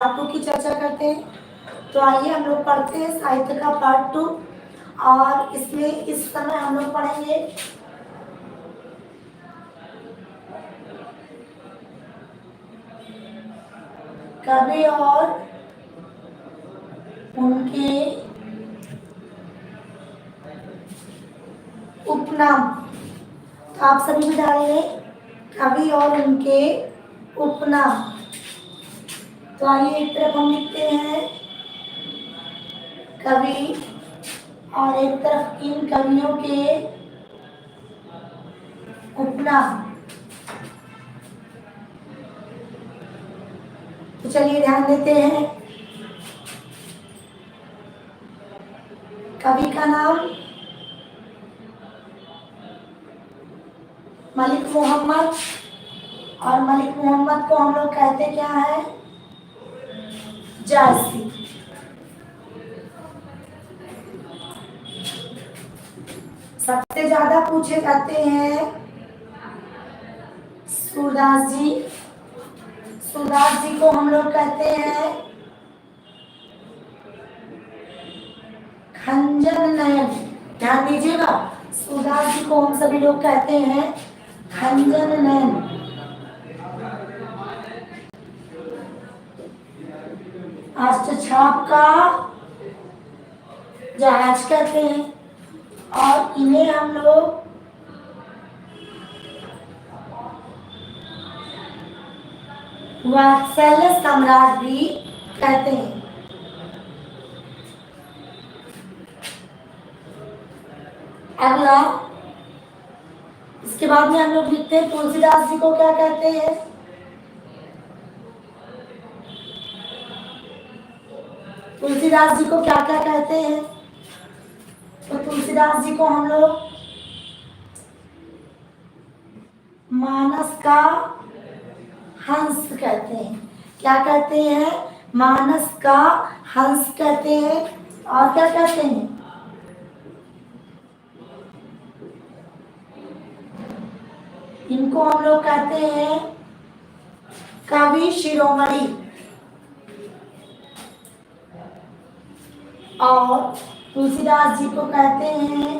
Part 2 की चर्चा करते हैं। तो आइए हम लोग पढ़ते हैं साहित्य का पार्ट 2। और इसमें इस समय हम लोग पढ़ेंगे कवि और उनके उपनाम। तो आप सभी भी डालिए कवि और उनके उपनाम। तो आइए एक तरफ हम लिखते हैं कवि और एक तरफ इन कवियों के उपनाम। तो चलिए ध्यान देते हैं। कवि का नाम मलिक मोहम्मद, और मलिक मोहम्मद को हम लोग कहते क्या है? जायसी। सबसे ज्यादा पूछे जाते हैं सूरदास जी। सूरदास जी को हम लोग कहते हैं खंजन नयन। ध्यान दीजिएगा, सूरदास जी को हम सभी लोग कहते हैं खंजन नयन। अष्टछाप का जहाज कहते हैं, और इन्हें हम लोग वात्सल्य सम्राट भी कहते हैं। अगला, इसके बाद में हम लोग लिखते हैं तुलसीदास जी को क्या कहते हैं? तुलसीदास जी को क्या क्या कहते हैं? तो तुलसीदास जी को हम लोग मानस का हंस कहते हैं। क्या कहते हैं? मानस का हंस कहते हैं। और क्या कहते हैं? इनको हम लोग कहते हैं कवि शिरोमणि। और तुलसीदास जी को कहते हैं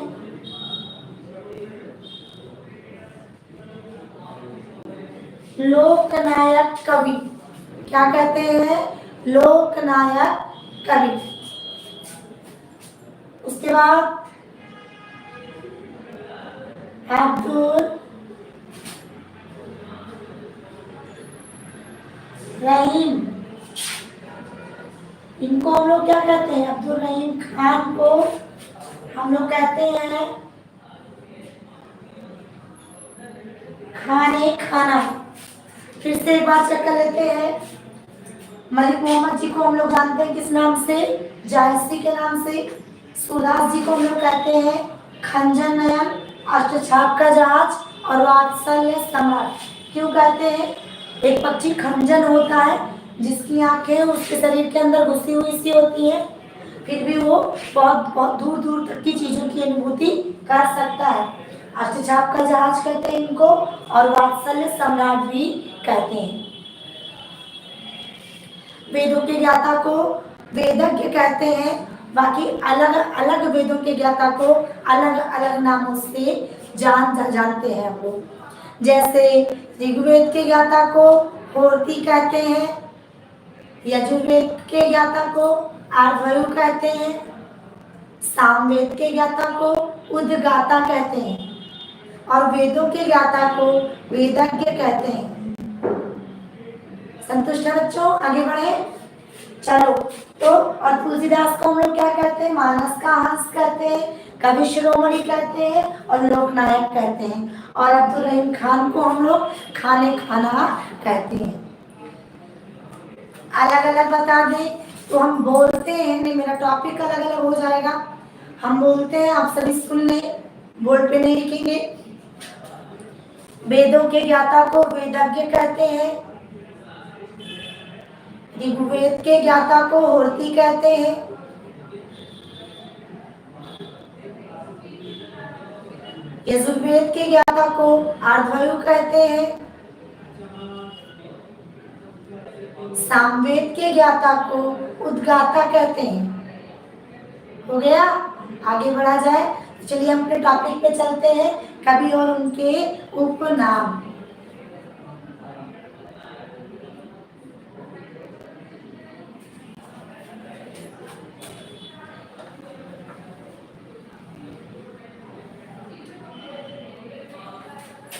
लोकनायक कवि। क्या कहते हैं? लोकनायक कवि। उसके बाद अब्दुल रहीम, इनको हम लोग क्या कहते हैं? अब्दुल रहीम खान को हम लोग कहते हैं खाने खाना। फिर से एक बार चेक कर लेते हैं। मलिक मोहम्मद जी को हम लोग जानते हैं किस नाम से? जायसी के नाम से। सूरदास जी को हम लोग कहते हैं खंजन नयन, अष्टछाप का जहाज और वात्सल्य सम्राट। क्यों कहते हैं? एक पक्षी खंजन होता है जिसकी आंखें उसके शरीर के अंदर घुसी हुई सी होती हैं, फिर भी वो बहुत बहुत दूर दूर तक की चीजों की अनुभूति कर सकता है। अष्टछाप का जहाज कहते हैं इनको, और वात्सल्य सम्राट भी कहते हैं। वेदों के ज्ञाता को वेदज्ञ कहते हैं। बाकी अलग अलग वेदों के ज्ञाता को अलग अलग नामों से जानते हैं हम लोग। जैसे ऋग्वेद के ज्ञाता को होर्ती कहते हैं, यजुर्वेद के ज्ञाता को आर्धवयु कहते हैं, सामवेद के ज्ञाता को उद्गाता कहते हैं, और वेदों के ज्ञाता को वेदज्ञ कहते हैं। संतुष्ट है बच्चों? आगे बढ़े चलो। तो और तुलसीदास को हम लोग क्या कहते हैं? मानस का हंस कहते हैं, कवि शिरोमणि कहते हैं, और लोकनायक कहते हैं। और अब्दुल रहीम खान को हम लोग खाने खाना कहते हैं। अलग अलग बता दें तो हम बोलते हैं, नहीं मेरा टॉपिक अलग अलग हो जाएगा। हम बोलते हैं, आप सभी सुन लें, बोर्ड पे नहीं लिखेंगे। वेदों के ज्ञाता को वेदज्ञ कहते हैं, ऋग्वेद के ज्ञाता को होर्ती कहते हैं, यजुर्वेद के ज्ञाता को आर्धवयु कहते हैं, सामवेद के ज्ञाता को उद्गाता कहते हैं। हो गया, आगे बढ़ा जाए। चलिए हम अपने टॉपिक पे चलते हैं, कवि और उनके उपनाम।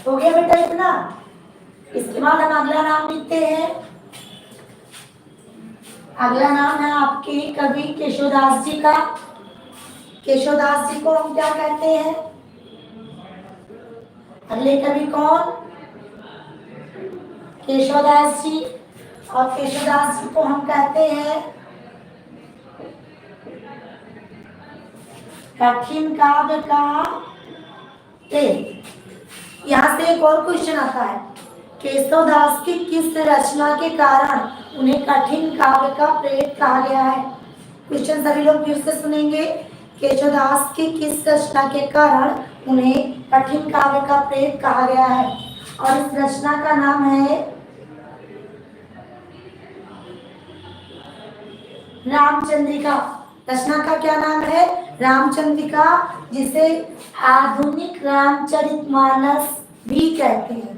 हो गया बेटा इतना। इसके बाद हम अगला नाम लिखते हैं। अगला नाम है आपके कवि केशवदास जी का। केशवदास जी को हम क्या कहते हैं? अगले कवि कौन? केशवदास जी। और केशवदास जी को हम कहते हैं कठिन काव्य का तेज। यहाँ से एक और क्वेश्चन आता है, केशवदास की किस रचना के कारण उन्हें कठिन काव्य का प्रेत कहा गया है? क्वेश्चन सभी लोग फिर से सुनेंगे। केशवदास की किस रचना के कारण उन्हें कठिन काव्य का प्रेत कहा गया है? और इस रचना का नाम है रामचंद्रिका। रचना का क्या नाम है? रामचंद्रिका, जिसे आधुनिक रामचरितमानस भी कहते हैं।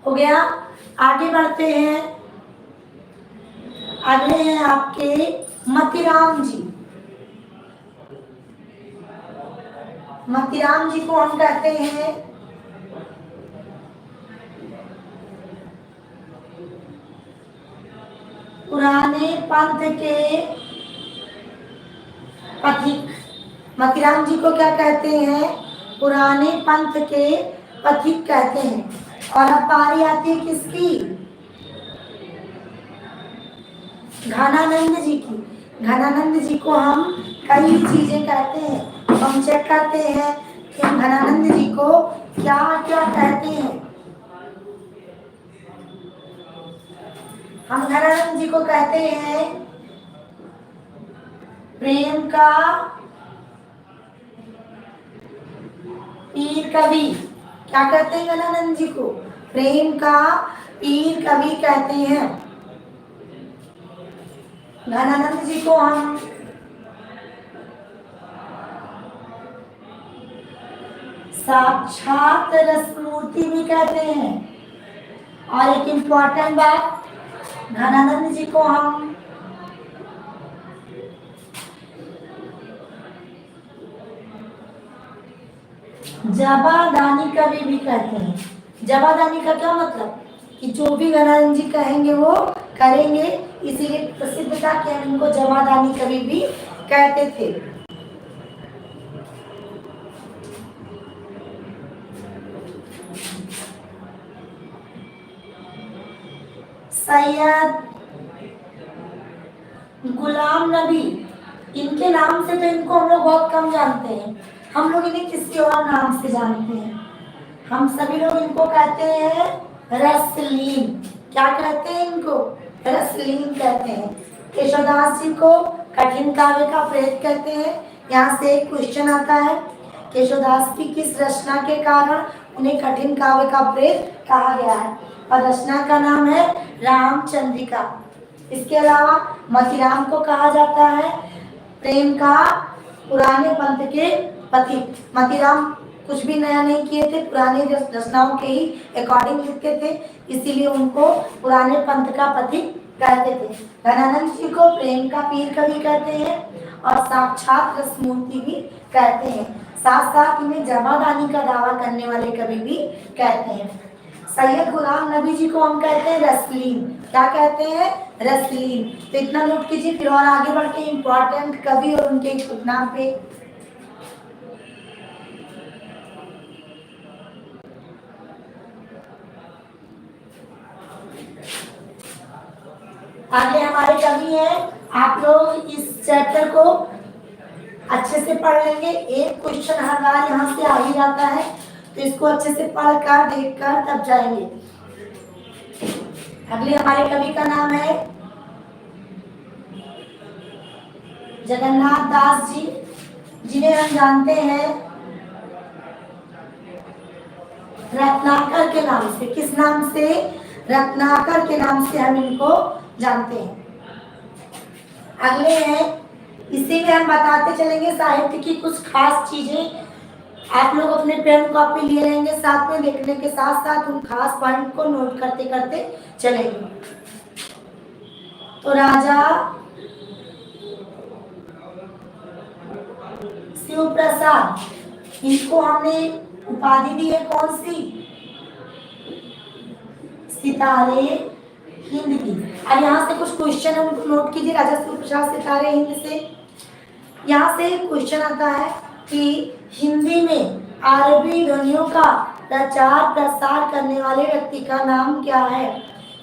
हो गया, आगे बढ़ते हैं। अगले हैं आपके मतीराम जी। मतीराम जी को हम कहते हैं पुराने पंथ के पथिक। मतीराम जी को क्या कहते हैं? पुराने पंथ के पथिक कहते हैं। और अब पारी आती है किसकी? घनानंद जी की। घनानंद जी को हम कई चीजें कहते हैं। हम चेक करते हैं कि हम घनानंद जी को क्या क्या कहते हैं। हम घनानंद जी को कहते हैं प्रेम का पीर कवि। क्या कहते हैं घनानंद जी को? प्रेम का पीर कवि कहते हैं। घनानंद जी को हम साक्षात रसमूर्ति भी कहते हैं। और एक इम्पॉर्टेंट बात, घनानंद जी को हम जबादानी कवि भी कहते हैं। जबादानी का क्या मतलब? कि जो भी घनानंद जी कहेंगे वो करेंगे, इसीलिए प्रसिद्ध था कि हम इनको जबादानी कवि भी कहते थे। सैयद गुलाम नबी, इनके नाम से तो इनको हम लोग बहुत कम जानते हैं। हम लोग इन्हें किसी और नाम से जानते हैं। हम सभी लोग इनको कहते हैं रसलीन। क्या कहते हैं इनको? रसलीन कहते हैं। केशवदास जी को कठिन काव्य का प्रेत कहते हैं। यहाँ से एक क्वेश्चन आता है, केशवदास की किस रचना के कारण उन्हें कठिन काव्य का प्रेत कहा गया है? और रचना का नाम है रामचंद्रिका। इसके अलावा मतीराम को कहा जाता है प्रेम का पुराने पंथ के पथिक। मतीराम कुछ भी नया नहीं किए थे, पुराने रचनाओं के ही अकॉर्डिंग लिखते थे, इसीलिए उनको पुराने पंथ का पथिक कहते थे। घनानंद जी को प्रेम का पीर कवि कहते हैं और साक्षात रसमूर्ति भी कहते हैं। साथ साथ इन्हें जबादानी का दावा करने वाले कवि भी कहते हैं। सैयद गुलाम नबी जी को हम कहते हैं रसलीन। क्या कहते हैं? रसलीन। तो इतना नोट कीजिए, फिर और आगे बढ़ के इम्पोर्टेंट कवि और उनके उपनाम पे। आगे हमारे कवि हैं। आप लोग इस चैप्टर को अच्छे से पढ़ लेंगे। एक क्वेश्चन हर बार यहाँ से आ ही जाता है, तो इसको अच्छे से पढ़ कर देख कर तब जाएंगे। अगले हमारे कवि का नाम है जगन्नाथ दास जी, जिन्हें हम जानते हैं रत्नाकर के नाम से। किस नाम से? रत्नाकर के नाम से हम इनको जानते हैं। अगले हैं, इसी में हम बताते चलेंगे साहित्य की कुछ खास चीजें। आप लोग अपने पेन कॉपी लिए रहेंगे साथ में, लिखने के साथ साथ उन खास पॉइंट को नोट करते करते चलेंगे। तो राजा शिव प्रसाद, इनको हमने उपाधि दी है कौन सी? सितारे हिंद की। अब यहाँ से कुछ क्वेश्चन है, उनको नोट कीजिए। राजा शिव प्रसाद सितारे हिंद से यहाँ से क्वेश्चन आता है कि हिंदी में अरबी ध्वनियों का प्रचार प्रसार करने वाले व्यक्ति का नाम क्या है?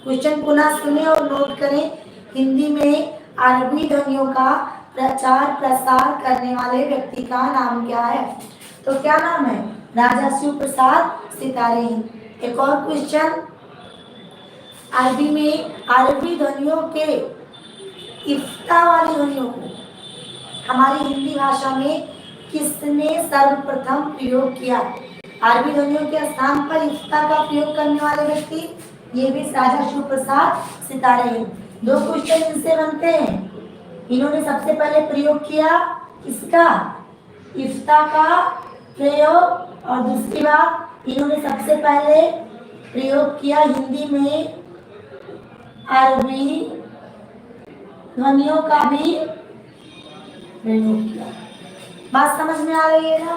क्वेश्चन पुनः सुने और नोट करें। हिंदी में अरबी ध्वनियों का प्रचार प्रसार करने वाले व्यक्ति का नाम क्या है? तो क्या नाम है? राजा शिव प्रसाद सितारे हिंद। एक और क्वेश्चन, अरबी में अरबी ध्वनियों के इफ्ता वाली ध्वनियों को हमारी हिंदी भाषा में किसने सर्वप्रथम प्रयोग किया? अरबी ध्वनियों के स्थान पर इफ्ता का प्रयोग करने वाले व्यक्ति, ये भी राजा शिव प्रसाद सितारे हिंद। दो क्वेश्चन इनसे बनते हैं। इन्होंने सबसे पहले प्रयोग किया किसका? इफ्ता का प्रयोग। और दूसरी बात, इन्होंने सबसे पहले प्रयोग किया हिंदी में अरबी ध्वनियों का भी प्रयोग किया। बात समझ में आ रही है ना?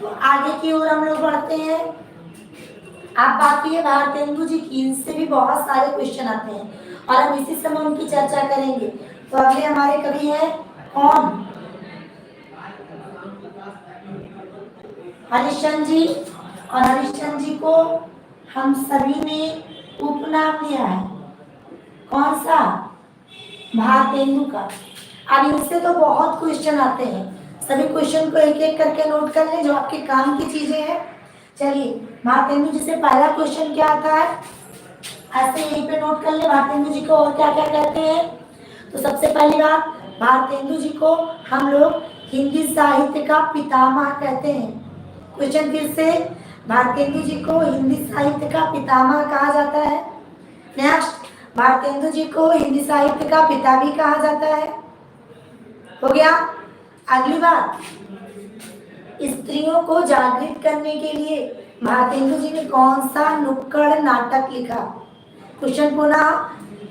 तो आगे की ओर हम लोग बढ़ते हैं। अब बाकी है भारतेंदु जी की, इनसे भी बहुत सारे क्वेश्चन आते हैं और हम इसी समय उनकी चर्चा करेंगे। तो अगले हमारे कवि हैं कौन? हरिश्चंद्र जी। और हरिश्चंद्र जी को हम सभी ने उपनाम दिया है, कौन सा? भारतेंदु का। अब इनसे तो बहुत क्वेश्चन आते हैं, सभी क्वेश्चन को एक एक करके नोट कर लें जो आपके काम की चीजें हैं। चलिए, भारतेंदु जी से पहला क्वेश्चन क्या आता है, ऐसे यहीं पे नोट कर ले भारतेंदु जी को और क्या क्या कहते हैं। तो सबसे पहली बात, भारतेंदु जी को हम लोग हिंदी साहित्य का पितामह कहते हैं। क्वेश्चन फिर से, भारतेंदु जी को हिंदी साहित्य का पितामह कहा जाता है। नेक्स्ट, भारतेंदु जी को हिंदी साहित्य का पिता भी कहा जाता है। हो गया। अगली बात, स्त्रियों को जागृत करने के लिए भारतेंदु जी ने कौन सा नुक्कड़ नाटक लिखा? क्वेश्चन पुनः,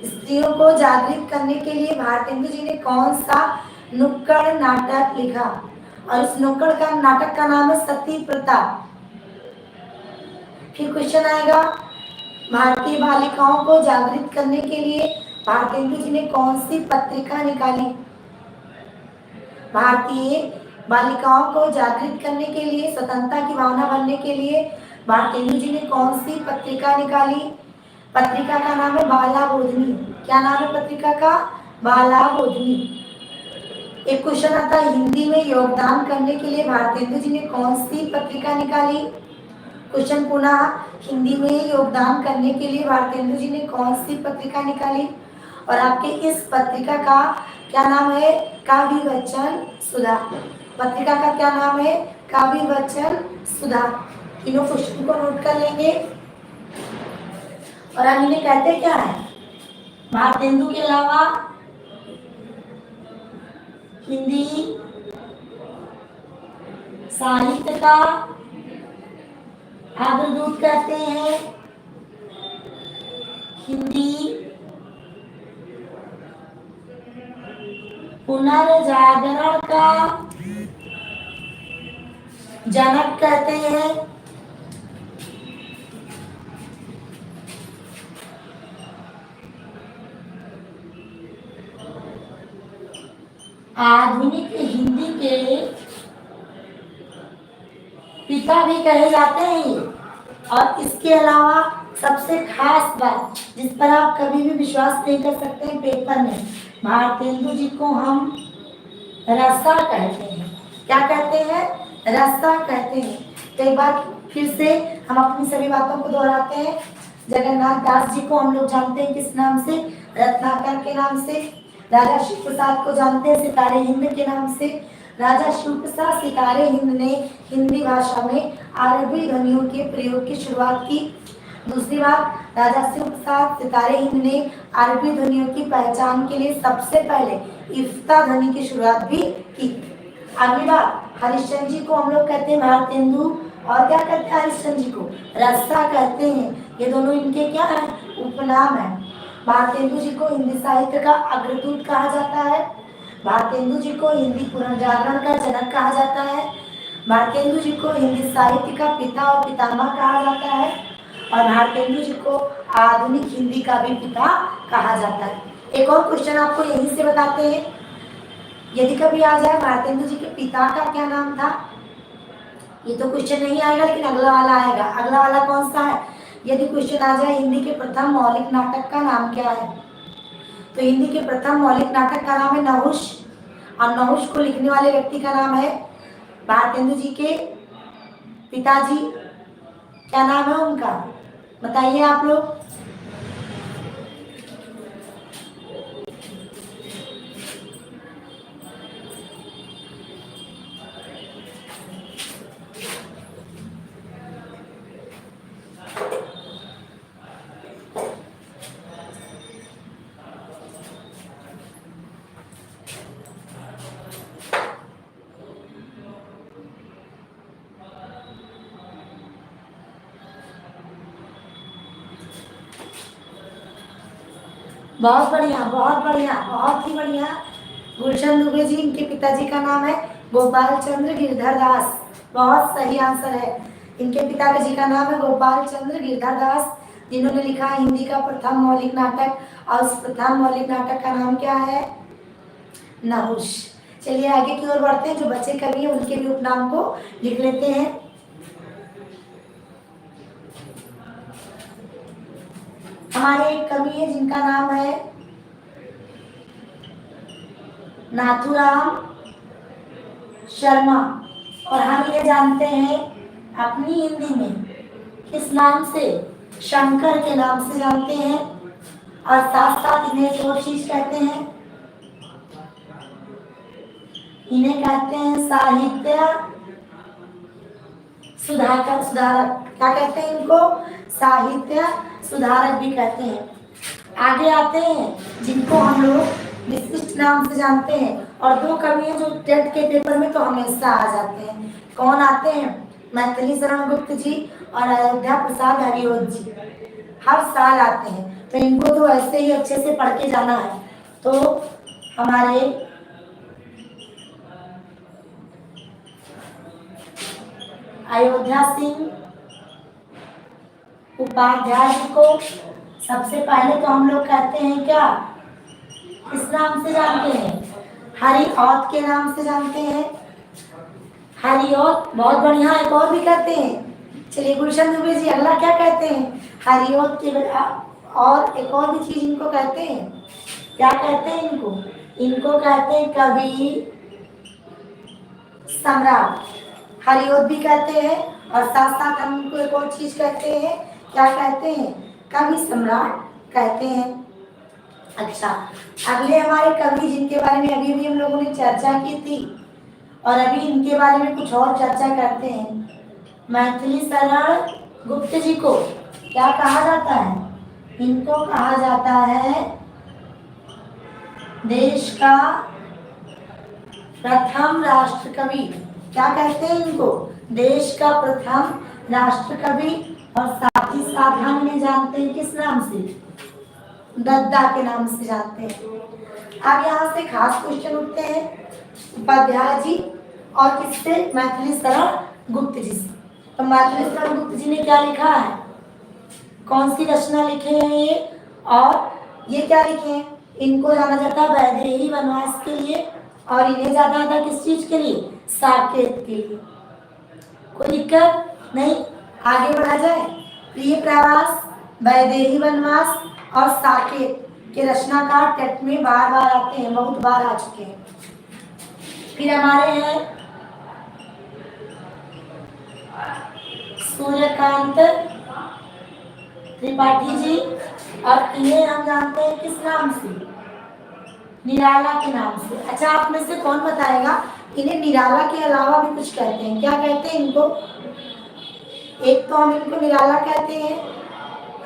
स्त्रियों को जागृत करने के लिए भारतेंदु जी ने कौन सा नुक्कड़ नाटक लिखा? और इस नुक्कड़ का नाटक का नाम है सती प्रथा। फिर क्वेश्चन आएगा, भारतीय बालिकाओं को जागृत करने के लिए भारतेंदु जी ने कौन सी पत्रिका निकाली? भारतीय बालिकाओं को जागृत करने के लिए, स्वतंत्रता की भावना भरने के लिए भारतेंदु जी ने कौन सी पत्रिका निकाली? पत्रिका का नाम है बाला बोधनी। क्या नाम है पत्रिका का? बाला बोधनी। एक क्वेश्चन आता है, हिंदी में योगदान करने के लिए भारतेंदु जी ने कौन सी पत्रिका निकाली? क्वेश्चन पुनः, हिंदी में योगदान करने के लिए भारतेंदु जी ने कौन सी पत्रिका निकाली? और आपके इस पत्रिका का क्या नाम है? काव्य वचन सुधा। पत्रिका का क्या नाम है? काव्य वचन सुधा। तीनों क्वेश्चन को नोट कर लेंगे। और अब इन्हें कहते क्या है? भारतेंदु के अलावा हिंदी साहित्य का अग्रदूत कहते हैं, हिंदी पुनर्जागरण का जनक कहते हैं, आधुनिक हिंदी के पिता भी कहे जाते हैं। और इसके अलावा सबसे खास बात जिस पर आप कभी भी विश्वास नहीं कर सकते हैं पेपर में, भारतेंदु जी को हम रसा कहते हैं। क्या कहते हैं? रसा कहते हैं। तो एक बार फिर से हम अपनी सभी बातों को दोहराते हैं। जगन्नाथ दास जी को हम लोग जानते हैं किस नाम से? रत्नाकर के नाम से। राजा शिव प्रसाद को जानते हैं सितारे हिंद के नाम से। राजा शिव प्रसाद सितारे हिंद ने हिंदी भाषा में अरबी ध्वनियों के प्रयोग की शुरुआत की। दूसरी बात, राजा शिव प्रसाद सितारे हिंद ने अरबी ध्वनियों की पहचान के लिए सबसे पहले इफ्ता ध्वनि की शुरुआत भी की। अगली बात, हरिश्चंद्र जी को हम लोग कहते हैं भारतेंदु, और क्या कहते हैं हरिश्चंद्र जी को? रस्सा कहते हैं। ये दोनों इनके क्या है? उपनाम है। भारतेंदु जी को हिंदी साहित्य का अग्रदूत कहा जाता है। भारतेंदु जी को हिंदी पुनर्जागरण का जनक कहा जाता है। भारतेंदु जी को हिंदी साहित्य का पिता और पितामह कहा जाता है। और भारतेंदु जी को आधुनिक हिंदी का भी पिता कहा जाता है। एक और क्वेश्चन आपको यहीं से बताते हैं, यदि कभी आ जाए भारतेंदु जी के पिता का क्या नाम था? ये तो क्वेश्चन नहीं आएगा, लेकिन अगला वाला आएगा। अगला वाला कौन सा है? यदि क्वेश्चन आ जाए हिंदी के प्रथम मौलिक नाटक का नाम क्या है, तो हिंदी के प्रथम मौलिक नाटक का नाम है नहुष। और नहुष को लिखने वाले व्यक्ति का नाम है भारतेंदु जी के पिताजी। क्या नाम है उनका? बताइए आप लोग। बहुत बढ़िया, बहुत बढ़िया, बहुत ही बढ़िया। गुलशन दुबे जी, इनके पिताजी का नाम है गोपाल चंद्र गिरधर दास। बहुत सही आंसर है। इनके पिता जी का नाम है गोपाल चंद्र गिरधर दास, जिन्होंने लिखा हिंदी का प्रथम मौलिक नाटक। और उस प्रथम मौलिक नाटक का नाम क्या है? नहुष। चलिए आगे की ओर बढ़ते हैं। जो बच्चे कवि हैं उनके भी उपनाम को लिख लेते हैं। हमारे एक कवि है जिनका नाम है नाथुराम शर्मा, और हम ये जानते हैं अपनी हिंदी में किस नाम से? शंकर के नाम से जानते हैं। और साथ साथ इन्हें एक और चीज कहते हैं, इन्हें कहते हैं साहित्य सुधाकर सुधारक। क्या कहते हैं इनको? साहित्य सुधारक भी कहते हैं। आगे आते हैं जिनको हम लोग विशिष्ट नाम से जानते हैं, और दो कवि हैं जो टेट के पेपर में तो हमेशा आ जाते हैं। कौन आते हैं? मैथिली शरण गुप्त जी और अयोध्या प्रसाद हरिओत जी। हर साल आते हैं, तो इनको तो ऐसे ही अच्छे से पढ़ के जाना है। तो हमारे अयोध्या सिंह उपाध्याय जी को सबसे पहले तो हम लोग कहते हैं क्या? किस नाम से जानते हैं? हरिऔध के नाम से जानते हैं। हरिऔध, बहुत बढ़िया। एक और भी कहते हैं। चलिए गुलशन दुबे जी, अगला क्या कहते हैं? हरिऔध के और एक और भी चीज इनको कहते हैं। क्या कहते हैं इनको? इनको कहते हैं कवि सम्राट। हरिऔध भी कहते हैं, और साथ साथ हम इनको एक और चीज कहते हैं। क्या कहते हैं? कवि सम्राट कहते हैं। अच्छा, अगले हमारे कवि जिनके बारे में अभी भी हम लोगों ने चर्चा की थी, और अभी इनके बारे में कुछ और चर्चा करते हैं। मैथिली शरण गुप्त जी को क्या कहा जाता है? इनको कहा जाता है देश का प्रथम राष्ट्र कवि। क्या कहते हैं इनको? देश का प्रथम राष्ट्र कवि। और साथ ही साथ हम इन्हें जानते हैं किस नाम से? दद्दा के नाम से जानते हैं। अब यहाँ से खास क्वेश्चन उठते हैं उपाध्याय जी और किससे? मैथिली शरण गुप्त जी से। तो मैथिली शरण गुप्त जी ने क्या लिखा है? कौन सी रचना लिखे हैं ये? और ये क्या लिखे हैं? इनको जाना जाता है वैदेही वनवास के लिए, और इन्हें जाना जाता किस चीज के लिए? साकेत के लिए। कोई दिक्कत नहीं, आगे बढ़ा जाए। प्रिय प्रवास, वैदेही वनवास और साकेत के रचनाकार टेट में बार बार आते हैं, बहुत बार आ चुके हैं। फिर हमारे हैं सूर्यकांत त्रिपाठी जी, और इन्हें हम जानते हैं किस नाम से? निराला के नाम से। अच्छा, आप में से कौन बताएगा इन्हें निराला के अलावा भी कुछ कहते हैं? क्या कहते हैं इनको? एक तो हम इनको निराला कहते हैं।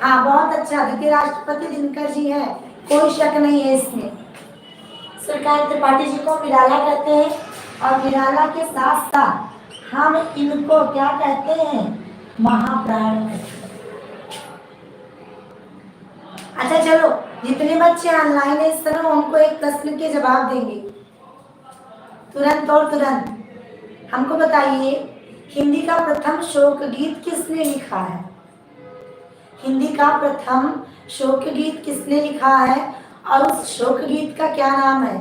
हाँ, बहुत अच्छा, द्वितीय राष्ट्रपति दिनकर जी है, कोई शक नहीं है इसमें। सूर्यकांत त्रिपाठी जी को निराला कहते हैं, और निराला के साथ साथ हम इनको क्या कहते हैं? महाप्राण कहते हैं। अच्छा चलो, जितने बच्चे ऑनलाइन है इस तरह हमको एक प्रश्न के जवाब देंगे तुरंत और तुरंत। हमको बताइए, हिंदी का प्रथम शोक गीत किसने लिखा है? हिंदी का प्रथम शोक गीत किसने लिखा है और उस शोक गीत का क्या नाम है?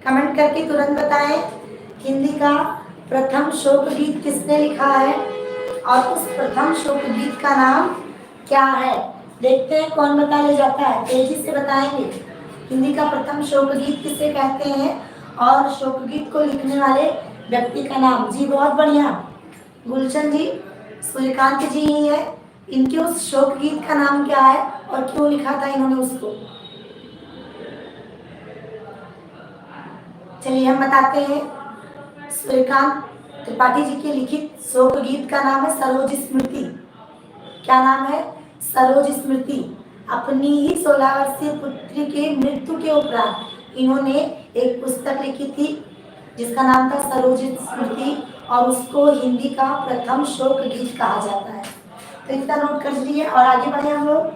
कमेंट करके तुरंत बताएं। हिंदी का प्रथम शोक गीत किसने लिखा है और उस प्रथम शोक गीत का नाम क्या है? देखते हैं कौन बता ले जाता है, तेजी से बताएंगे। हिंदी का प्रथम शोक गीत किसे कहते हैं और शोक गीत को लिखने वाले व्यक्ति का नाम? जी बहुत बढ़िया, गुलशन जी, सूर्यकांत जी ही है। इनके उस शोक गीत का नाम क्या है और क्यों लिखा था इन्होंने उसको? चलिए हम बताते हैं। सूर्यकांत त्रिपाठी जी के लिखित शोक गीत का नाम है सरोज स्मृति। क्या नाम है? सरोज स्मृति। अपनी ही 16 वर्षीय पुत्री के मृत्यु के उपरांत इन्होंने एक पुस्तक लिखी थी जिसका नाम था सरोज स्मृति, और उसको हिंदी का प्रथम शोक गीत कहा जाता है। तो इतना नोट कर लीजिए और आगे बढ़े हम लोग।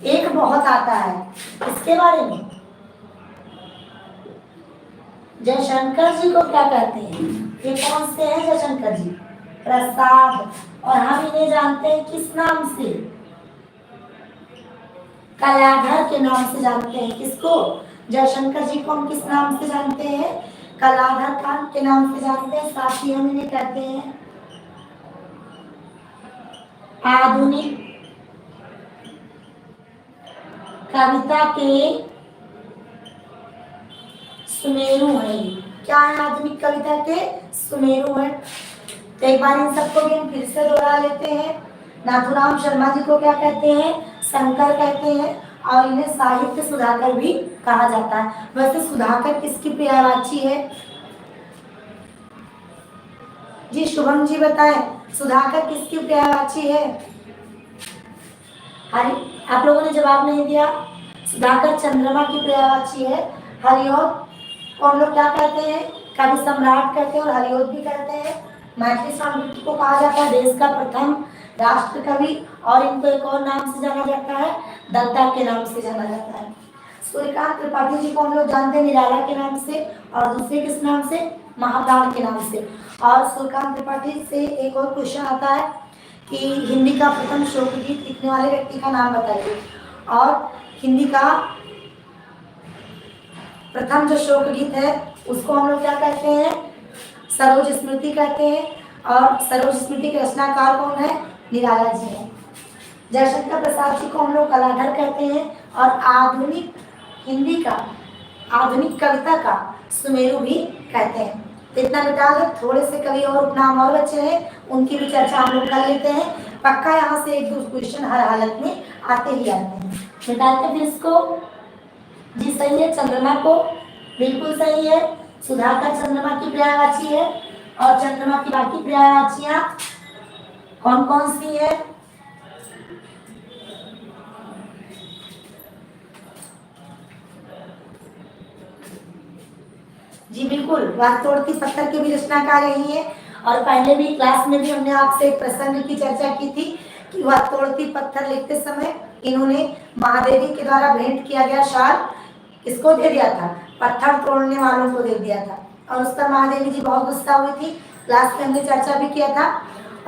एक बहुत आता है, इसके बारे में जयशंकर जी को क्या कहते हैं? ये कौन से हैं जयशंकर जी? प्रसाद। और हम इन्हें जानते हैं किस नाम से? कलाधर के नाम से जानते हैं। किसको? जयशंकर जी को हम किस नाम से जानते हैं? कलाधर खान के नाम से जानते हैं। साथ ही हम इन्हें कहते हैं आधुनिक कविता के सुमेरु है। क्या है? आधुनिक कविता के सुमेरु है। तो एक बार इन सबको भी हम फिर से दोहरा लेते हैं। नाथुराम शर्मा जी को क्या कहते हैं? शंकर कहते हैं, और इन्हें साहित्य सुधाकर भी कहा जाता है। वैसे सुधाकर किसकी पर्यायवाची है? जी शुभम जी बताएं, सुधाकर किसकी पर्यायवाची है? अरे आप लोगों ने जवाब नहीं दिया। सुधाकर चंद्रमा की पर्यायवाची है। हरिओद को हम लोग क्या कहते हैं? कवि सम्राट कहते हैं, और हरिओद भी कहते हैं। मैथिली साहित्य को कहा जाता है देश का प्रथम राष्ट्र कवि, और इनको एक और नाम से जाना जाता है, दत्ता के नाम से जाना जाता है। सूर्यकांत त्रिपाठी जी को हम लोग जानते हैं निराला के नाम से, और दूसरे किस नाम से? महाप्राण के नाम से। और सूर्यकांत त्रिपाठी से एक और क्वेश्चन आता है कि हिंदी का प्रथम शोक गीत लिखने वाले व्यक्ति का नाम बताइए। और हिंदी का प्रथम जो शोक गीत है उसको हम लोग क्या कहते हैं? सरोज स्मृति कहते हैं, और सरोज स्मृति के रचनाकार कौन है? निराला जी हैं। जयशंकर प्रसाद जी को हम लोग कलाधर कहते हैं, और आधुनिक हिंदी का, आधुनिक कविता का सुमेरु भी कहते हैं। तो इतना बता दो, थोड़े से कवि और उपनाम और बच्चे हैं, उनकी भी चर्चा हम लोग कर लेते हैं। पक्का यहाँ से एक दो क्वेश्चन हर हालत में आते ही आते हैं। बताते फिर इसको। जी सही है, चंद्रमा को बिल्कुल सही है। सुधाकर चंद्रमा की पर्यायवाची है, और चंद्रमा की बाकी पर्यायवाचियां कौन कौन सी है? जी बिल्कुल, वाक तोड़ती पत्थर के भी रचनाकार रही है, और पहले भी क्लास में भी हमने आपसे एक प्रसंग की चर्चा की थी कि वाक तोड़ती पत्थर लिखते समय इन्होंने महादेवी के द्वारा भेंट किया गया शाल किसको दे दिया था? पत्थर तोड़ने वालों को दे दिया था, और उस पर महादेवी जी बहुत गुस्सा हुई थी। क्लास में हमने चर्चा भी किया था।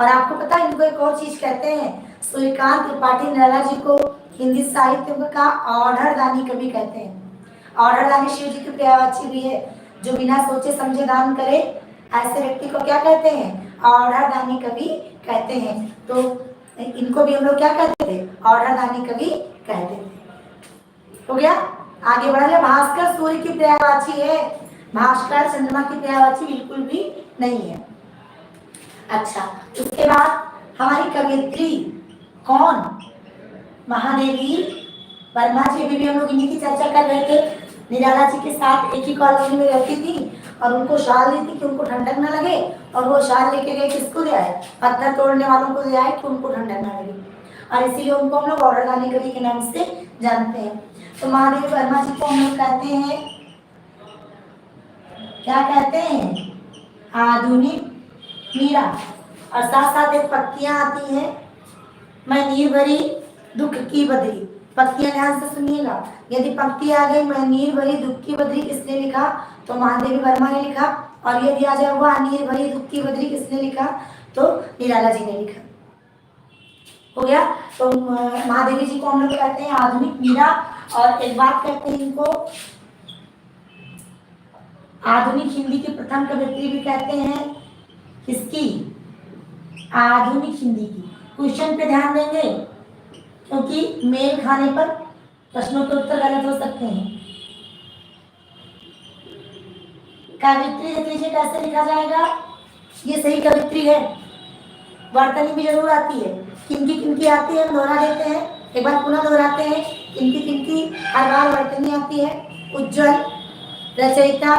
और आपको पता है इनको एक और चीज कहते हैं, सूर्यकांत त्रिपाठी निराला जी को हिंदी साहित्य का ऑर्डर दानी कवि कहते हैं। ऑर्डर दानी शिव जी की पर्यायवाची भी है। जो बिना सोचे समझे दान करे ऐसे व्यक्ति को क्या कहते हैं? ऑर्डर दानी कवि कहते हैं। तो इनको भी हम लोग क्या कहते थे? ऑर्डर दानी कवि कहते थे। हो गया, आगे बढ़ रहे। भास्कर सूर्य की पर्यायवाची है, भास्कर चंद्रमा की पर्यायवाची बिल्कुल भी नहीं है। अच्छा, उसके बाद हमारी कवियत्री कौन? महादेवी वर्मा जी। अभी भी हम लोग इन्हीं की चर्चा कर रहे थे। निराला जी के साथ एक ही कॉलोनी में रहती थी और उनको शाल दी थी कि उनको ठंडक ना लगे, और वो शाल लेके गए, किसको दे आए? पत्थर तोड़ने वालों को दे आए कि उनको ठंडक ना लगे, और इसीलिए उनको हम लोग ऑर्डर गाने कवि के नाम से जानते हैं। तो महादेवी वर्मा जी को हम लोग कहते हैं, क्या कहते हैं? आधुनिक मीरा। और साथ साथ एक पत्तियां आती हैं, मैं नीर भरी दुख की बदरी। पंक्तियां ध्यान से सुनिएगा। यदि पंक्ति आ गई मैं नीर भरी दुख की बदरी, किसने लिखा? तो महादेवी वर्मा ने लिखा। और यदि आ जाए वह नीर भरी दुख की बदरी, किसने लिखा? तो निराला जी ने लिखा। हो गया। तो महादेवी जी को हम लोग कहते हैं आधुनिक मीरा। और एक बात कहते हैं इनको आधुनिक हिंदी की प्रथम कवयित्री भी कहते हैं। किसकी? आधुनिक हिंदी की। क्वेश्चन पे ध्यान देंगे क्योंकि मेल खाने पर प्रश्नों के उत्तर गलत हो सकते हैं। कवित्री देख लीजिए कैसे लिखा जाएगा। ये सही कवित्री है, वर्तनी भी जरूर आती है। किनकी किनकी आती है हम दोहरा देते हैं, एक बार पुनः दोहराते हैं। किनकी किनकी हर बार वर्तनी आती है? उज्जवल, रचयिता,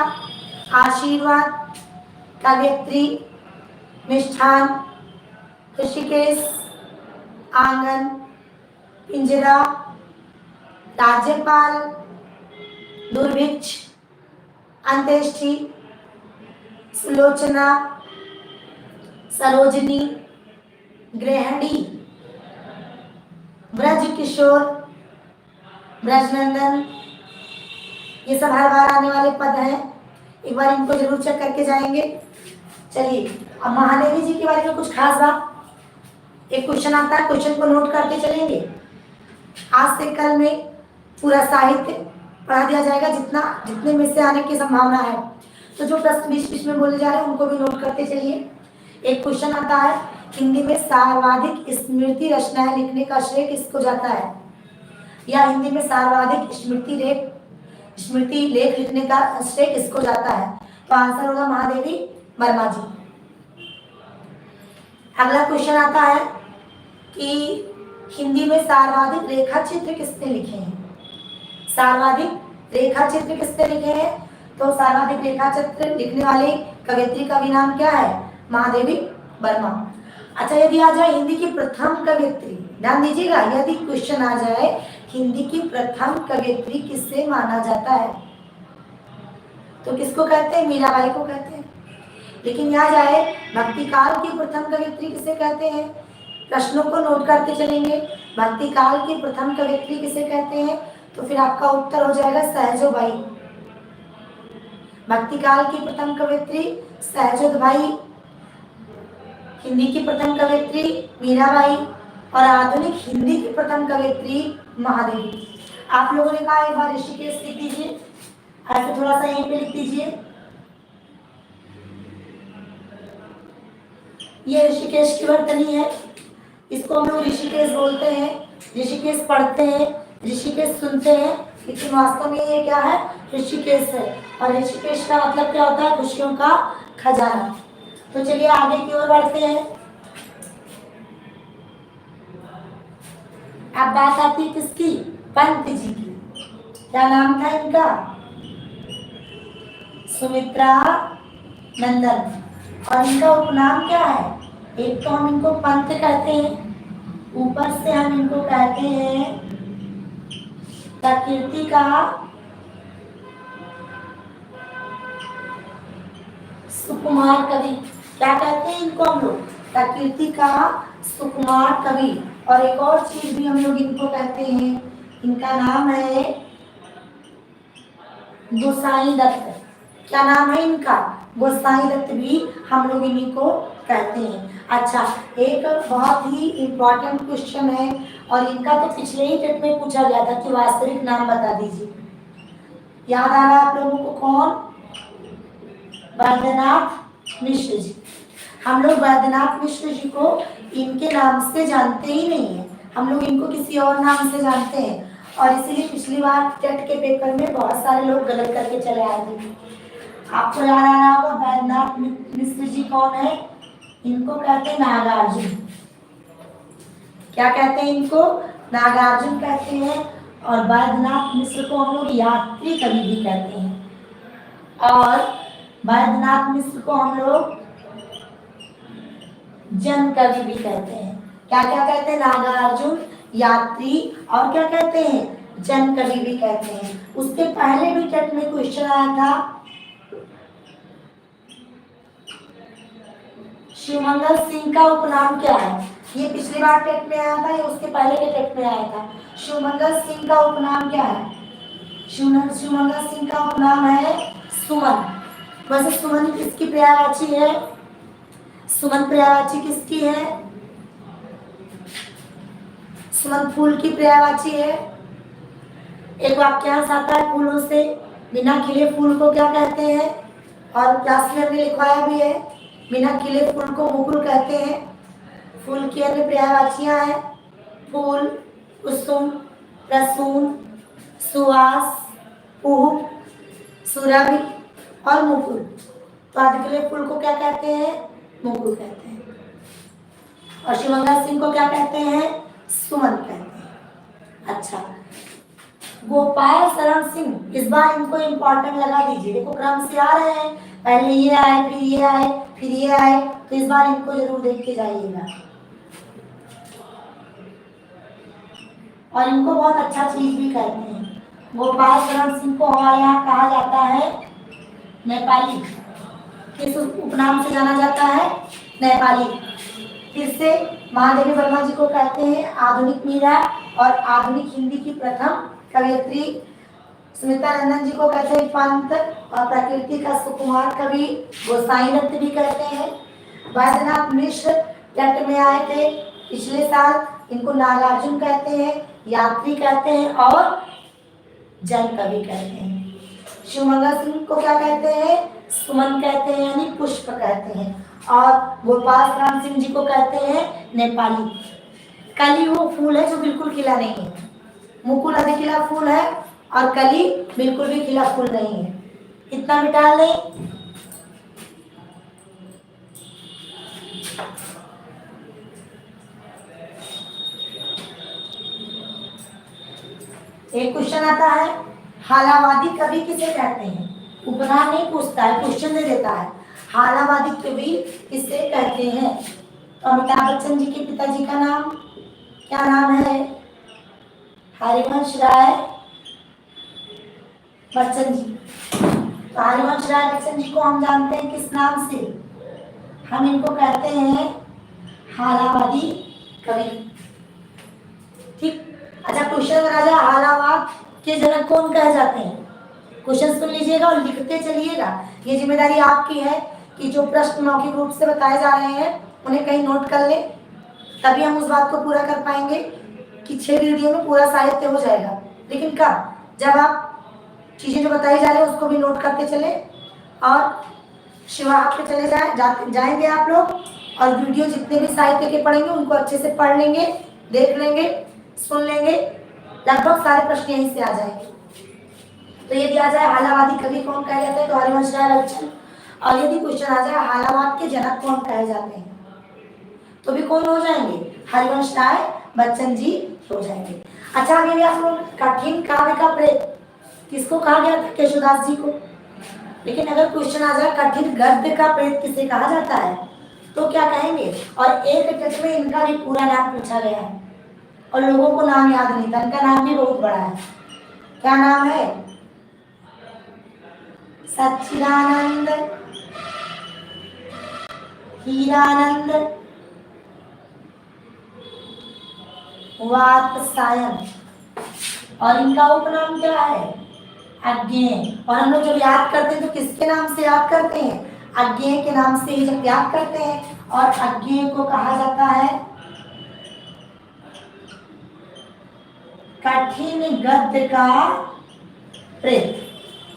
आशीर्वाद, कवित्री, मिष्ठान, ऋषिकेश, आंगन, पिंजरा, राज्यपाल, दुर्भिक्ष, अंत्येष्टि, सुलोचना, सरोजनी, गृहिणी, ब्रज किशोर, ब्रजनंदन। ये सब हर बार आने वाले पद हैं, एक बार इनको जरूर चेक करके जाएंगे। चलिए अब महादेवी जी के बारे में कुछ खास बात। एक क्वेश्चन आता है, क्वेश्चन को नोट करते चलेंगे। आज से कल में पूरा साहित्य पढ़ा दिया जाएगा, जितने में से आने की संभावना है। तो जो प्रश्न बीच बीच में बोले जा रहे हैं उनको भी नोट करते चलिए। एक क्वेश्चन आता है, हिंदी में सर्वाधिक स्मृति रचनाएं लिखने का श्रेय किसको जाता है? या हिंदी में सर्वाधिक स्मृति लेख लिखने का श्रेय किसको जाता है? तो आंसर होगा महादेवी वर्मा जी। अगला क्वेश्चन आता है कि हिंदी में सर्वाधिक रेखा चित्र किसने लिखे हैं? सर्वाधिक रेखा चित्र किसने लिखे हैं? तो सर्वाधिक रेखा चित्र लिखने वाले कवयित्री का भी नाम क्या है? महादेवी वर्मा। अच्छा, यदि आ जाए हिंदी की प्रथम कवयित्री, ध्यान दीजिएगा, यदि क्वेश्चन आ जाए हिंदी की प्रथम कवयित्री किससे माना जाता है, तो किसको कहते हैं? मीराबाई को कहते हैं। लेकिन यहाँ जाए भक्ति काल की प्रथम कवयित्री किसे कहते हैं? प्रश्नों को नोट करते चलेंगे। भक्ति काल की प्रथम कवयित्री किसे कहते हैं? तो फिर आपका उत्तर हो जाएगा सहजोबाई। भक्ति काल की प्रथम कवयित्री सहजोबाई, हिंदी की प्रथम कवयित्री मीराबाई, और आधुनिक हिंदी की प्रथम कवयित्री महादेवी। आप लोगों ने कहा एक बार ऋषिकेश लिख दीजिए, ऐसे थोड़ा सा यहीं पे लिख दीजिए। ये ऋषिकेश की वर्तनी है, इसको हम लोग ऋषिकेश बोलते हैं। ऋषिकेश पढ़ते हैं, ऋषिकेश सुनते हैं, लेकिन वास्तव में ये क्या है? ऋषिकेश है। और ऋषिकेश का मतलब क्या होता है? खुशियों का खजाना। तो चलिए आगे की ओर बढ़ते हैं। अब बात आती है किसकी? पंत जी की। क्या नाम था इनका? सुमित्रा नंदन। और इनका उपनाम क्या है? एक तो हम इनको पंत कहते हैं, ऊपर से हम इनको कहते हैं प्रकृति का सुकुमार कवि। क्या कहते हैं इनको हम लोग? प्रकृति का सुकुमार कवि। और एक और चीज भी हम लोग इनको कहते हैं, इनका नाम है गोसाई दत्त। क्या नाम है इनका? गोसाई दत्त भी हम लोग इन्हीं को कहते हैं। अच्छा, एक बहुत ही इम्पोर्टेंट क्वेश्चन है, और इनका तो पिछले ही टेट में पूछा गया था कि वास्तविक नाम बता दीजिए। याद आ रहा है आप लोगों को? कौन? वैद्यनाथ मिश्र जी। हम लोग वैद्यनाथ मिश्र जी को इनके नाम से जानते ही नहीं है, हम लोग इनको किसी और नाम से जानते हैं। और इसीलिए पिछली बार टेट के पेपर में बहुत सारे लोग गलत करके चले आए थे। आपको याद आ रहा होगा वैद्यनाथ मिश्र जी कौन है? इनको कहते हैं नागार्जुन। क्या कहते हैं इनको? नागार्जुन कहते हैं, और वैद्यनाथ मिश्र को हम लोग यात्री कवि भी कहते हैं, और वैद्यनाथ मिश्र को हम लोग जन कवि भी कहते हैं। क्या क्या कहते हैं? नागार्जुन, यात्री, और क्या कहते हैं? जन कवि भी कहते हैं। उसके पहले भी टेट में क्वेश्चन आया था, शिवमंगल सिंह का उपनाम क्या है? ये पिछली बार टेट में आया था, ये उसके पहले के टेट में आया था। शिवमंगल सिंह का उपनाम क्या है? शिवमंगल सिंह का उपनाम है सुमन। वैसे सुमन किसकी पर्यायवाची है? सुमन पर्यायवाची किसकी है? सुमन फूल की पर्यायवाची है। एक वाक्यांश आता है फूलों से, बिना खिले फूल को क्या कहते हैं? और क्लास में हमने लिखवाया भी है, बिना खिले फूल को मुकुल कहते हैं। फूल की अन्य पर्यायवाचियां हैं फूल, कुसुम, रसून, सुवास, पुष्प, सुरभि और मुकुल। तो आदिखिले फूल को क्या कहते हैं? मुकुल कहते हैं। और शिवमंगल सिंह को क्या कहते हैं? सुमन कहते हैं। अच्छा, गोपाल शरण सिंह, इस बार इनको इंपॉर्टेंट लगा दीजिए। देखो क्रम से आ रहे हैं, पहले ये आए, फिर ये आए, फिर ये आए, तो इस बार इनको जरूर देख के जाइएगा। और इनको बहुत अच्छा चीज भी कहते हैं। गोपाल शरण सिंह को हमारे यहाँ कहा जाता है नेपाली। किस उपनाम से जाना जाता है? नेपाली। फिर से महादेवी वर्मा जी को कहते हैं आधुनिक मीरा और आधुनिक हिंदी की प्रथम कवयित्री। सुमित्रा नंदन जी को कहते हैं पंत और प्रकृति का सुकुमार कवि। गोसाई दत्त भी कहते हैं। वैद्यनाथ मिश्र टेट में आए थे पिछले साल, इनको नागार्जुन कहते हैं, यात्री कहते हैं और जन कवि कहते हैं। शिवमंगल सिंह को क्या कहते हैं? सुमन कहते हैं, यानी पुष्प कहते हैं। और गोपाल शरण सिंह जी को कहते हैं नेपाली। कली वो फूल है जो बिल्कुल खिला नहीं है, मुकुल अधिक खिला फूल है और कली बिल्कुल भी खिला फूल नहीं है। इतना मिटा लें। एक क्वेश्चन आता है, हालावादी कवि किसे कहते हैं? उपनाम नहीं पूछता है, क्वेश्चन दे देता है। हालावादी कवि किसे कहते हैं? तो अमिताभ बच्चन जी के पिताजी का नाम क्या नाम है? हरिवंश राय बच्चन जी। तो हरिवंश राय बच्चन जी को हम जानते हैं किस नाम से? हम इनको कहते हैं हालावादी कवि। ठीक। अच्छा, क्वेश्चन राजा हालावाद के जनक कौन कहे जाते हैं? क्वेश्चन सुन लीजिएगा और लिखते चलिएगा। ये जिम्मेदारी आपकी है कि जो प्रश्न मौखिक रूप से बताए जा रहे हैं उन्हें कहीं नोट कर ले, तभी हम उस बात को पूरा कर पाएंगे कि 6 वीडियो में पूरा साहित्य हो जाएगा। लेकिन कब? जब आप चीजें जो बताई जा रही है उसको भी नोट करते चले और शिवाहत पे चले जाएंगे आप लोग, और वीडियो जितने भी साहित्य के पढ़ेंगे उनको अच्छे से पढ़ लेंगे, देख लेंगे, सुन लेंगे। लगभग सारे प्रश्न यहीं से आ जाएंगे। तो ये दिया जाए हालावादी कवि कौन कहे जाते हैं, तो हरिवंश राय बच्चन। और यदि क्वेश्चन आ जाए हालावाद के जनक कौन कहे जाते हैं, तो भी कौन हो जाएंगे? हरिवंश राय बच्चन जी हो जाएंगे। अच्छा, अभी आप लोग कठिन काव्य का प्रेत किसको कहा गया था? केशवदास जी को। लेकिन अगर क्वेश्चन आ जाए कठिन गद्य का प्रेत किसे कहा जाता है, तो क्या कहेंगे? और एक टेस्ट में इनका भी पूरा नाम पूछा गया है और लोगों को नाम याद नहीं था। इनका नाम भी बहुत बड़ा है। क्या नाम है? सच्चिदानंद, हीरानंद, वात्स्यायन। और इनका उपनाम क्या है? अज्ञेय। और हम लोग जब याद करते हैं तो किसके नाम से याद करते हैं? अज्ञेय के नाम से ही जब याद करते हैं। और अज्ञेय को कहा जाता है कठिन गद्य का प्रेत।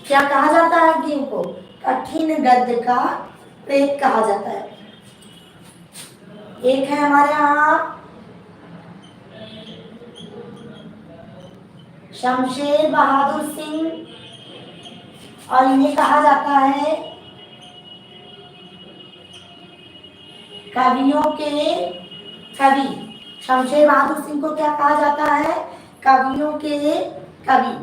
क्या कहा जाता है अज्ञेय को? कठिन गद्य का प्रेत कहा जाता है। एक है हमारे यहाँ शमशेर बहादुर सिंह, और इन्हें कहा जाता है कवियों के कवि। शमशेर बहादुर सिंह को क्या कहा जाता है? कवियों के कवि।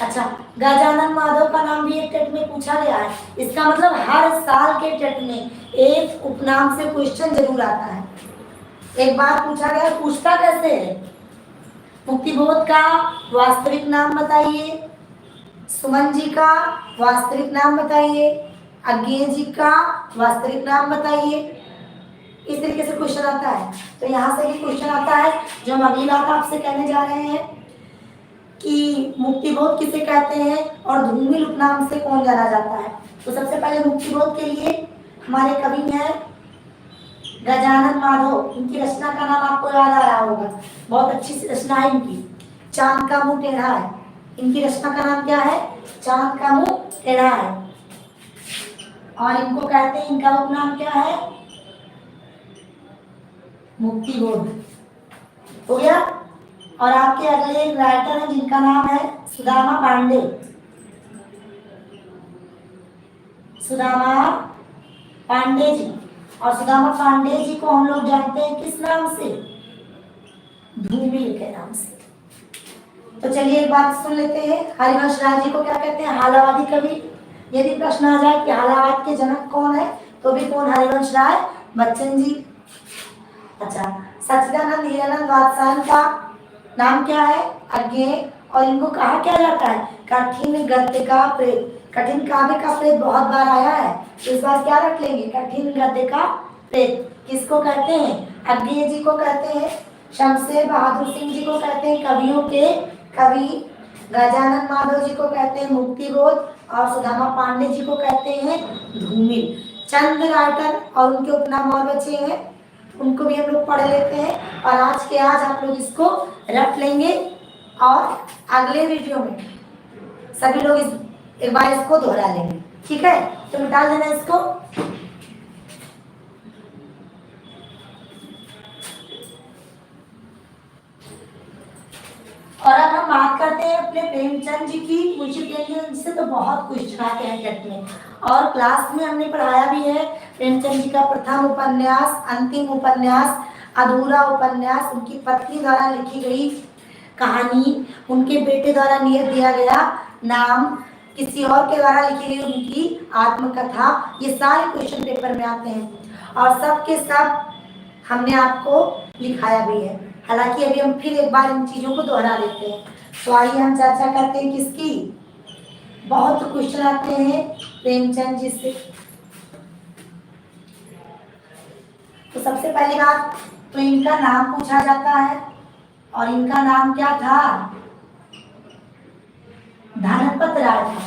अच्छा, गजानन माधव का नाम भी एक टेट में पूछा गया है। इसका मतलब हर साल के टेट में एक उपनाम से क्वेश्चन जरूर आता है। एक बार पूछा गया, पूछता कैसे है? मुक्तिबोध का वास्तविक नाम बताइए, सुमन जी का वास्तविक नाम बताइए, अज्ञे जी का वास्तविक नाम बताइए। इस तरीके से क्वेश्चन आता है। तो यहाँ से भी क्वेश्चन आता है जो हम अगली बात आपसे कहने जा रहे हैं कि मुक्तिबोध किसे कहते हैं और धूमिल उपनाम से कौन जाना जाता है। तो सबसे पहले मुक्तिबोध के लिए हमारे कवि हैं गजानन माधव। इनकी रचना का नाम आपको याद आ रहा होगा, बहुत अच्छी रचना है इनकी, चांद का मुंह टेढ़ा है। इनकी रचना का नाम क्या है? चांद का मुंह टेढ़ा है। और इनको कहते हैं, इनका उपनाम क्या है? मुक्तिबोध। हो गया। और आपके अगले एक राइटर हैं जिनका नाम है सुदामा पांडे। सुदामा पांडे जी। और सुदामा पांडे जी को हम लोग जानते हैं किस नाम से? धूमिल के नाम से। तो चलिए एक बात सुन लेते हैं, हरिवंश राय जी को क्या कहते हैं? हालावादी कवि। यदि प्रश्न आ जाए कि हालावाद के जनक कौन है, तो भी कौन? हरिवंश राय बच्चन जी। अच्छा, सच्चिदानंद हीरानंद वात्स्यायन का नाम क्या है? अज्ञेय। और इनको कहा क्या जाता है? कठिन गद्य का प्रेत। कठिन काव्य का प्रेत बहुत बार आया है, तो इस बार क्या रख लेंगे? कठिन गद्य का प्रेत। किसको कहते हैं? अज्ञेय जी को कहते हैं। शमशेर बहादुर सिंह जी को कहते हैं कवियों के कवि। गजानन माधव जी को कहते हैं मुक्तिबोध। और सुदामा पांडे जी को कहते हैं धूमिल। चंद राइटर और उनके उपनाम और बचे हैं, उनको भी हम लोग पढ़ लेते हैं। और आज के आज आप लोग इसको रख लेंगे और अगले वीडियो में सभी लोग एक बार इसको दोहरा लेंगे, ठीक है? तो मिटा देना इसको। और अब हम बात करते हैं अपने प्रेमचंद जी की। मुंशी प्रेमचंद जी से तो बहुत क्वेश्चन आते हैं टेट में, और क्लास में हमने पढ़ाया भी है। प्रेमचंद जी का प्रथम उपन्यास, अंतिम उपन्यास, अधूरा उपन्यास, उनकी पत्नी द्वारा लिखी गई कहानी, उनके बेटे द्वारा नियत दिया गया नाम, किसी और के द्वारा लिखी गई उनकी आत्मकथा, ये सारे क्वेश्चन पेपर में आते हैं और सब के सब हमने आपको लिखाया भी है। हालांकि अभी हम फिर एक बार इन चीजों को दोहरा लेते हैं। तो आइए हम चर्चा करते हैं किसकी। बहुत क्वेश्चन आते हैं प्रेमचंद जी से। तो सबसे पहली बात तो इनका नाम पूछा जाता है, और इनका नाम क्या था? धनपत राय था।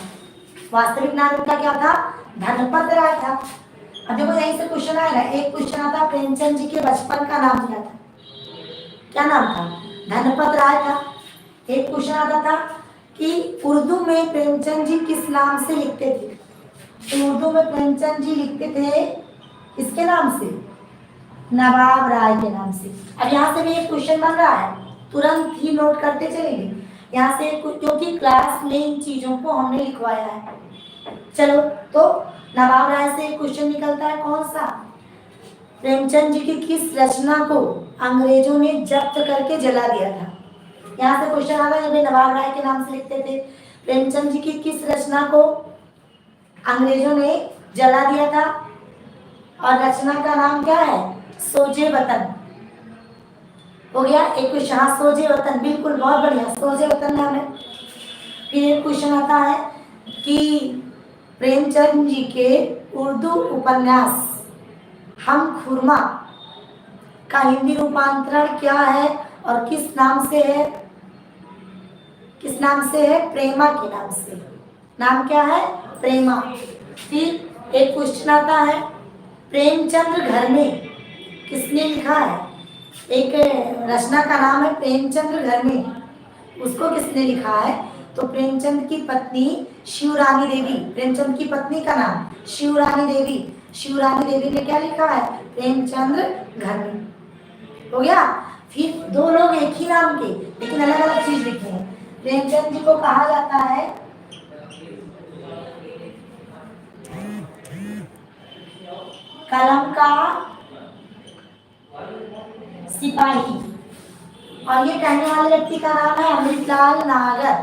वास्तविक नाम इनका क्या था? धनपत राय था। अब देखो यहीं से क्वेश्चन आएगा। एक क्वेश्चन आता प्रेमचंद जी के बचपन का नाम क्या था? क्या नाम था? धनपत राय था। एक क्वेश्चन आता था कि उर्दू में प्रेमचंद जी किस नाम से लिखते थे? तो उर्दू में प्रेमचंद जी लिखते थे किसके नाम से? नवाब राय के नाम से। अब यहाँ से भी एक क्वेश्चन बन रहा है, तुरंत ही नोट करते चलेंगे यहाँ से, क्योंकि क्लास में इन चीजों को हमने लिखवाया है। चलो, तो नवाब राय से एक क्वेश्चन निकलता है, कौन सा? प्रेमचंद जी की किस रचना को अंग्रेजों ने जब्त करके जला दिया था? यहाँ से क्वेश्चन आ गया, जब नवाब राय के नाम से लिखते थे। प्रेमचंद जी की किस रचना को अंग्रेजों ने जला दिया था? और रचना का नाम क्या है? सोजे वतन। हो गया एक क्वेश्चन। हाँ, सोजे वतन, बिल्कुल, बहुत बढ़िया, सोजे वतन नाम है। फिर एक क्वेश्चन आता है कि प्रेमचंद जी के उर्दू उपन्यास हम खुरमा का हिंदी रूपांतरण क्या है और किस नाम से है? किस नाम से है? प्रेमा के नाम से। नाम क्या है? प्रेमा। फिर एक क्वेश्चन आता है, प्रेमचंद्र घर में किसने लिखा है? एक रचना का नाम है प्रेमचंद्र घर में, उसको किसने लिखा है? तो प्रेमचंद की पत्नी शिवरानी देवी। प्रेमचंद की पत्नी का नाम शिवरानी देवी। शिवरानी देवी ने क्या लिखा है? प्रेमचंद्र घर में। हो गया। फिर दो लोग एक ही नाम के लेकिन अलग अलग चीज लिखे हैं। प्रेमचंद जी को कहा जाता है कलम का सिपाही। और ये कहने वाले व्यक्ति का नाम है अमृतलाल नागर।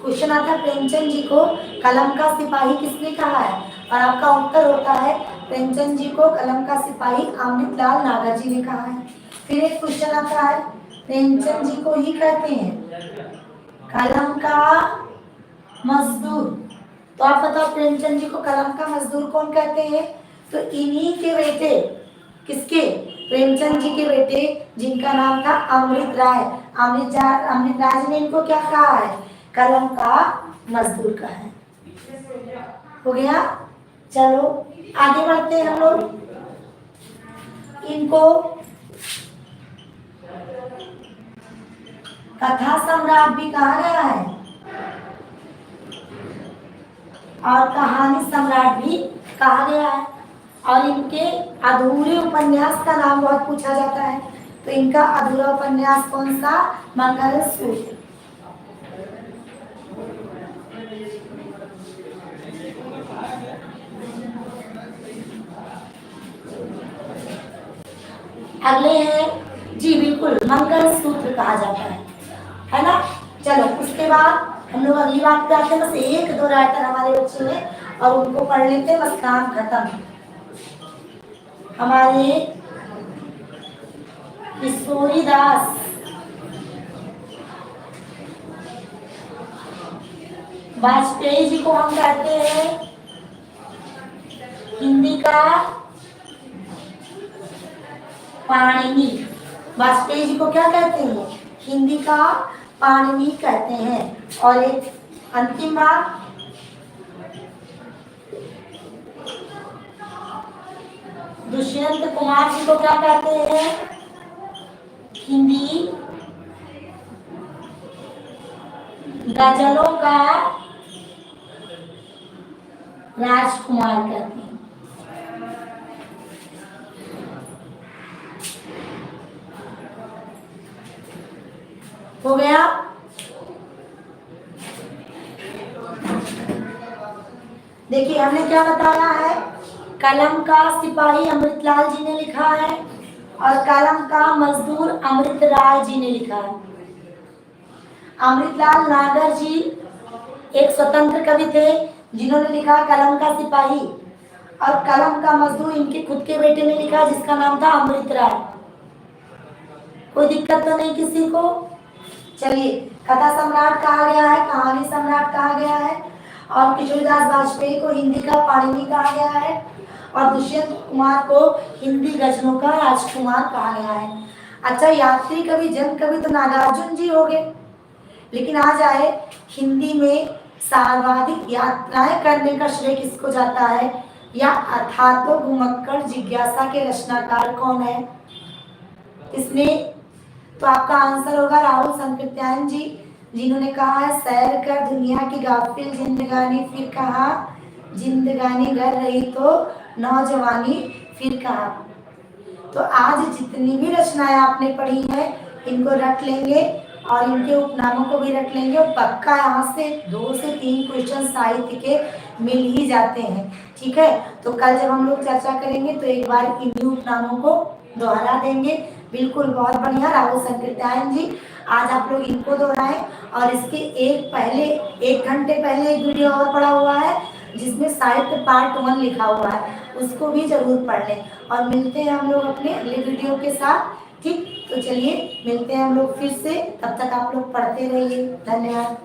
क्वेश्चन आता है प्रेमचंद जी को कलम का सिपाही किसने कहा है, और आपका उत्तर होता है प्रेमचंद जी को कलम का सिपाही अमृतलाल नागर जी ने कहा है। फिर एक क्वेश्चन आता है प्रेमचंद जी को ही कहते हैं कलम का मजदूर। तो आप बताओ प्रेमचंद जी को कलम का मजदूर कौन कहते हैं, तो इन्हीं के बेटे, किसके, प्रेमचंद जी के बेटे जिनका नाम था अमृत राय। अमृत राय ने इनको क्या कहा है, कलम का मजदूर कहा है। हो गया, चलो आगे बढ़ते हैं हम लोग। इनको कथा सम्राट भी कहा गया है और कहानी सम्राट भी कहा गया है। और इनके अधूरे उपन्यास का नाम बहुत पूछा जाता है, तो इनका अधूरा उपन्यास कौन सा, मंगलसूत्र। अगले हैं जी, बिल्कुल मंगलसूत्र कहा जाता है ना। चलो उसके बाद हम लोग अगली बात पे आते हैं। बस एक दो राइटर हमारे बच्चे हैं और उनको पढ़ लेते हैं, बस काम खत्म। हमारे किशोरी दास वाजपेयी जी को हम कहते हैं हिंदी का पाणिनि। वाजपेयी जी को क्या कहते हैं, हिंदी का पाणिनि कहते हैं। और एक अंतिम बात, दुष्यंत कुमार जी को क्या कहते हैं, हिंदी गजलों का राजकुमार कहते हैं। हो गया, देखिए हमने क्या बताया है, कलम का सिपाही अमृतलाल जी ने लिखा है और कलम का मजदूर अमृत राय जी ने लिखा है। अमृतलाल नागर जी एक स्वतंत्र कवि थे जिन्होंने लिखा कलम का सिपाही, और कलम का मजदूर इनके खुद के बेटे ने लिखा जिसका नाम था अमृत राय। कोई दिक्कत तो नहीं किसी को। चलिए, कथा सम्राट कहा गया है, कहानी सम्राट कहा गया है, और किशोरीदास वाजपेयी को हिंदी का पाणिनि कहा गया है, और दुष्यंत कुमार को हिंदी गजलों का राजकुमार कहा गया है। अच्छा, यात्री कवि जन कवि तो नागार्जुन जी हो गए, लेकिन आज आए हिंदी में सर्वाधिक यात्राएं करने का श्रेय किसको जाता है, या अथातो घुमक्कड़ जिज्ञासा के रचनाकार कौन है इसमें, तो आपका आंसर होगा राहुल संकृत्यायन जी, जिन्होंने कहा है सैर कर दुनिया की गाफिल जिंदगानी, फिर कहा जिंदगानी घर रही तो नौजवानी, फिर कहा। तो आज जितनी भी रचनाएं आपने पढ़ी हैं इनको रख लेंगे और इनके उपनामों को भी रख लेंगे, और पक्का यहाँ से 2 से 3 क्वेश्चन साहित्य के मिल ही जाते हैं। ठीक है, तो कल जब हम लोग चर्चा करेंगे तो एक बार इन्हीं उपनामों को दोहरा देंगे। बिल्कुल, बहुत बढ़िया राहुल संकृत्यायन जी, आज आप लोग इनको दोहराएं। और इसके एक घंटे पहले एक वीडियो और पड़ा हुआ है जिसमें साहित्य पार्ट 1 लिखा हुआ है, उसको भी जरूर पढ़ लें। और मिलते हैं हम लोग अपने अगले वीडियो के साथ। ठीक, तो चलिए मिलते हैं हम लोग फिर से, तब तक आप लोग पढ़ते रहिए। धन्यवाद।